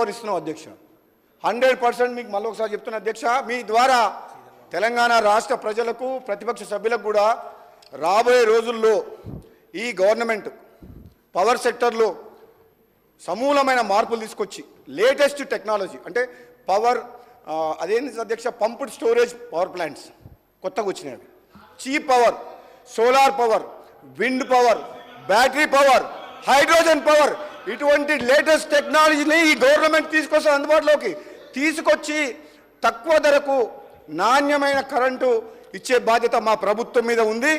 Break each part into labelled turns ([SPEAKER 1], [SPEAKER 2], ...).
[SPEAKER 1] Power ఇస్తున్నాం అధ్యక్ష. 100% మీకు మళ్ళీ ఒకసారి చెప్తున్నా అధ్యక్ష, మీ ద్వారా తెలంగాణ రాష్ట్ర ప్రజలకు ప్రతిపక్ష సభ్యులకు కూడా రాబోయే రోజుల్లో ఈ గవర్నమెంట్ పవర్ సెక్టర్లో సమూలమైన మార్పులు తీసుకొచ్చి లేటెస్ట్ టెక్నాలజీ అంటే పవర్ అదేంటి అధ్యక్ష, పంప్డ్ స్టోరేజ్ పవర్ ప్లాంట్స్ కొత్తగా వచ్చినాయి, cheap power, solar power, wind power, battery power, hydrogen power, ఇటువంటి లేటెస్ట్ టెక్నాలజీని ఈ గవర్నమెంట్ తీసుకొస్తే అందుబాటులోకి తీసుకొచ్చి తక్కువ ధరకు నాణ్యమైన కరెంటు ఇచ్చే బాధ్యత మా ప్రభుత్వం మీద ఉంది.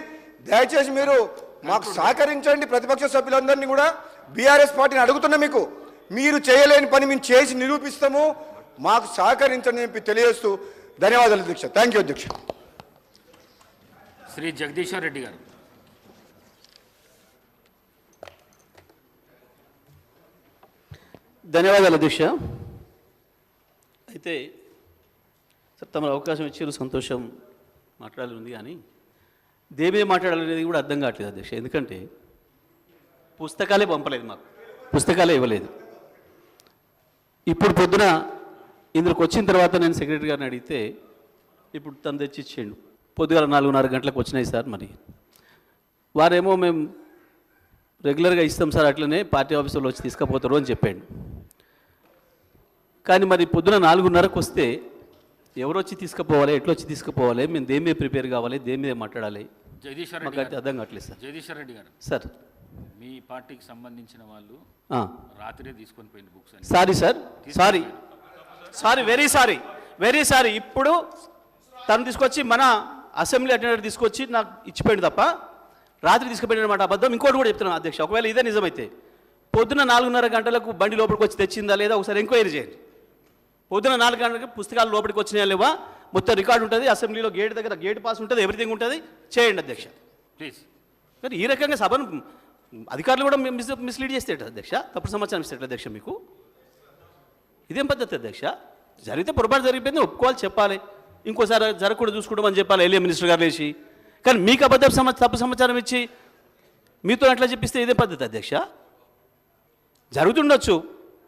[SPEAKER 1] దయచేసి మీరు మాకు సహకరించండి. ప్రతిపక్ష సభ్యులందరినీ కూడా బీఆర్ఎస్ పార్టీని అడుగుతున్నా, మీకు మీరు చేయలేని పని మేము చేసి నిరూపిస్తాము, మాకు సహకరించండి చెప్పి తెలియజేస్తూ ధన్యవాదాలు అధ్యక్ష. థ్యాంక్ యూ అధ్యక్ష.
[SPEAKER 2] శ్రీ జగదీశ్వర్ రెడ్డి గారు.
[SPEAKER 3] ధన్యవాదాలు అధ్యక్ష. అయితే సార్ తమ అవకాశం ఇచ్చారు, సంతోషం, మాట్లాడాలి ఉంది, కానీ దేమే మాట్లాడాలనేది కూడా అర్థం కావట్లేదు అధ్యక్ష. ఎందుకంటే పుస్తకాలే పంపలేదు, మాకు పుస్తకాలే ఇవ్వలేదు. ఇప్పుడు పొద్దున ఇందులోకి వచ్చిన తర్వాత నేను సెక్రటరీ గారిని అడిగితే ఇప్పుడు తను తెచ్చి ఇచ్చేయండు. పొద్దుగాల 4:30 గంటలకు వచ్చినాయి సార్. మరి వారేమో మేము రెగ్యులర్గా ఇస్తాం సార్, అట్లనే పార్టీ ఆఫీసులో వచ్చి తీసుకుపోతారు అని చెప్పాడు. కానీ మరి పొద్దున 4:30కు వస్తే ఎవరు వచ్చి తీసుకుపోవాలి, ఎట్లా వచ్చి తీసుకుపోవాలి, మేము దేని మీద ప్రిపేర్ కావాలి, దేని మీద మాట్లాడాలి, మాకు అయితే అర్థం కావట్లేదు సార్.
[SPEAKER 2] జగదీశ్వర్ రెడ్డి గారు
[SPEAKER 3] సార్,
[SPEAKER 2] మీ పార్టీకి సంబంధించిన వాళ్ళు రాత్రే తీసుకొని పోయిన బుక్స్ అని.
[SPEAKER 3] Sorry sir, sorry, very sorry. ఇప్పుడు తను తీసుకొచ్చి మన అసెంబ్లీ అటెండర్ తీసుకొచ్చి నాకు ఇచ్చిపోయింది తప్ప రాత్రి తీసుకుపోయిన మాట అబద్ధం. ఇంకోటి కూడా చెప్తున్నాను అధ్యక్ష, ఒకవేళ ఇదే నిజమైతే పొద్దున 4:30 గంటలకు బండి లోపలికి వచ్చి తెచ్చిందా లేదా ఒకసారి ఎంక్వైరీ చేయండి. పొద్దున 4 గంటలకు పుస్తకాలు లోపలికి వచ్చినాయా లేవా మొత్తం రికార్డు ఉంటుంది, అసెంబ్లీలో గేట్ దగ్గర గేట్ పాస్ ఉంటుంది, ఎవ్రీథింగ్ ఉంటుంది, చేయండి అధ్యక్ష ప్లీజ్. కానీ ఈ రకంగా సభను అధికారులు కూడా మిస్లీడ్ చేస్తే అధ్యక్ష, తప్పుడు సమాచారం ఇస్తే అధ్యక్ష, మీకు ఇదేం పద్ధతి అధ్యక్ష? జరిగితే పొరపాటు జరిగిపోయింది ఒప్పుకోవాలి, చెప్పాలి, ఇంకోసారి జరగకూడదు చూసుకోవడం చెప్పాలి ఎల్ఏ మినిస్టర్ గారు లేచి. కానీ మీకు అబద్ధం తప్పు సమాచారం ఇచ్చి మీతో అట్లా చెప్పిస్తే ఇదే పద్ధతి అధ్యక్ష? జరుగుతుండొచ్చు,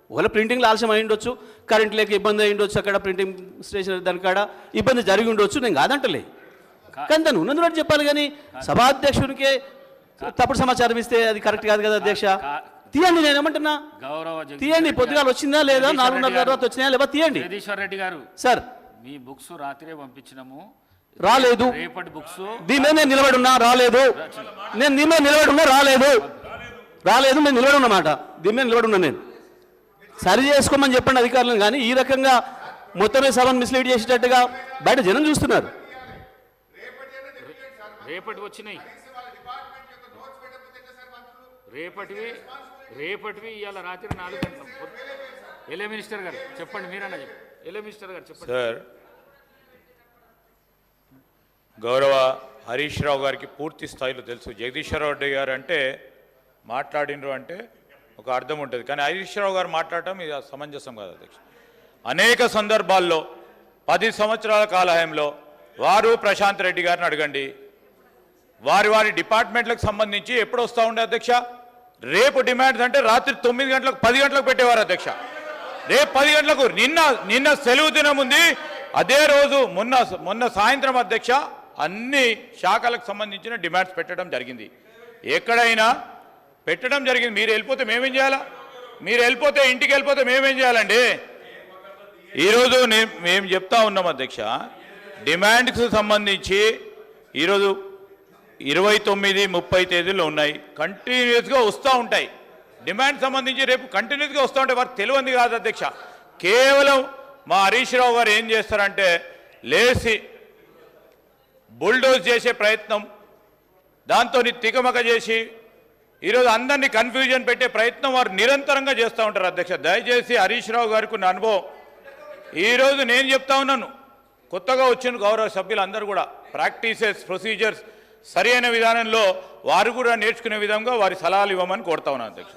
[SPEAKER 3] ఒకవేళ ప్రింటింగ్లో ఆలస్యం అయి ఉండొచ్చు, కరెంట్ లేక ఇబ్బంది అయి ఉండొచ్చు, అక్కడ ప్రింటింగ్ స్టేషన్ దాని కాడ ఇబ్బంది జరిగి ఉండొచ్చు, నేను కాదంటలే. కానీ దాన్ని ఉన్నది చెప్పాలి. కానీ సభాధ్యక్షునికే తప్పుడు సమాచారం ఇస్తే అది కరెక్ట్ కాదు కదా అధ్యక్ష. తీయండి, నేను ఏమంటున్నా, తీయండి. పొద్దుగాలు వచ్చిందా లేదా, 4:30 తర్వాత వచ్చినా లేదా తీయండి.
[SPEAKER 2] జగదీశ్వర్ రెడ్డి గారు
[SPEAKER 3] సార్,
[SPEAKER 2] మీ బుక్స్ రాత్రే పంపించినాము,
[SPEAKER 3] రాలేదు.
[SPEAKER 2] రేపటి బుక్స్
[SPEAKER 3] దీని మీద నేను నిలబడి ఉన్నా, రాలేదు. నేను దీని మీద నిలబడి ఉన్నా, రాలేదు. నేను నిలబడి ఉన్నమాట, దీని మీద నిలబడి ఉన్నా. నేను సరి చేసుకోమని చెప్పండి అధికారులను. కానీ ఈ రకంగా మొత్తమే సభను మిస్లీడ్ చేసేటట్టుగా బయట జనం చూస్తున్నారు.
[SPEAKER 2] రేపటి వచ్చినాయి, రేపటివి ఇవాళ రాత్రి 4 గంటలకు. ఎల్ఏ మినిస్టర్ గారు చెప్పండి, మీరన్నా చెప్పండి. ఎల్ఏ మినిస్టర్ గారు చెప్పండి.
[SPEAKER 4] సార్, గౌరవ హరీష్ రావు గారికి పూర్తి స్థాయిలో తెలుసు. జగదీశ్వర్ రెడ్డి గారు అంటే మాట్లాడినరు అంటే ఒక అర్థం ఉంటుంది, కానీ హరీష్ రావు గారు మాట్లాడటం ఇది సమంజసం కాదు అధ్యక్ష. అనేక సందర్భాల్లో 10 సంవత్సరాల కాలహయంలో వారు ప్రశాంత్ రెడ్డి గారిని అడగండి, వారి డిపార్ట్మెంట్లకు సంబంధించి ఎప్పుడు వస్తూ ఉండే అధ్యక్ష. రేపు డిమాండ్స్ అంటే రాత్రి 9 గంటలకు 10 గంటలకు పెట్టేవారు అధ్యక్ష. రేపు 10 గంటలకు, నిన్న సెలవు దినం ఉంది, అదే రోజు మొన్న సాయంత్రం అధ్యక్ష అన్ని శాఖలకు సంబంధించిన డిమాండ్స్ పెట్టడం జరిగింది. ఎక్కడైనా పెట్టడం జరిగింది. మీరు వెళ్ళిపోతే మేమేం చేయాలా? మీరు వెళ్ళిపోతే ఇంటికి వెళ్ళిపోతే మేమేం చేయాలండి? ఈరోజు మేము చెప్తా ఉన్నాం అధ్యక్ష, డిమాండ్స్కి సంబంధించి ఈరోజు 29, 30 తేదీల్లో ఉన్నాయి, కంటిన్యూస్గా వస్తూ ఉంటాయి. డిమాండ్ సంబంధించి రేపు కంటిన్యూస్గా వస్తూ ఉంటాయి. వారికి తెలియంది కాదు అధ్యక్ష. కేవలం మా హరీష్ రావు గారు ఏం చేస్తారంటే లేచి బుల్డోజ్ చేసే ప్రయత్నం, దాంతో తికమక చేసి ఈరోజు అందరినీ కన్ఫ్యూజన్ పెట్టే ప్రయత్నం వారు నిరంతరంగా చేస్తూ ఉంటారు అధ్యక్ష. దయచేసి హరీష్ రావు గారికి ఉన్న అనుభవం ఈరోజు నేను చెప్తా ఉన్నాను, కొత్తగా వచ్చిన గౌరవ సభ్యులందరూ కూడా ప్రాక్టీసెస్, ప్రొసీజర్స్ సరైన విధానంలో వారు కూడా నేర్చుకునే విధంగా వారి సలహాలు ఇవ్వమని కోరుతా ఉన్నాను అధ్యక్ష.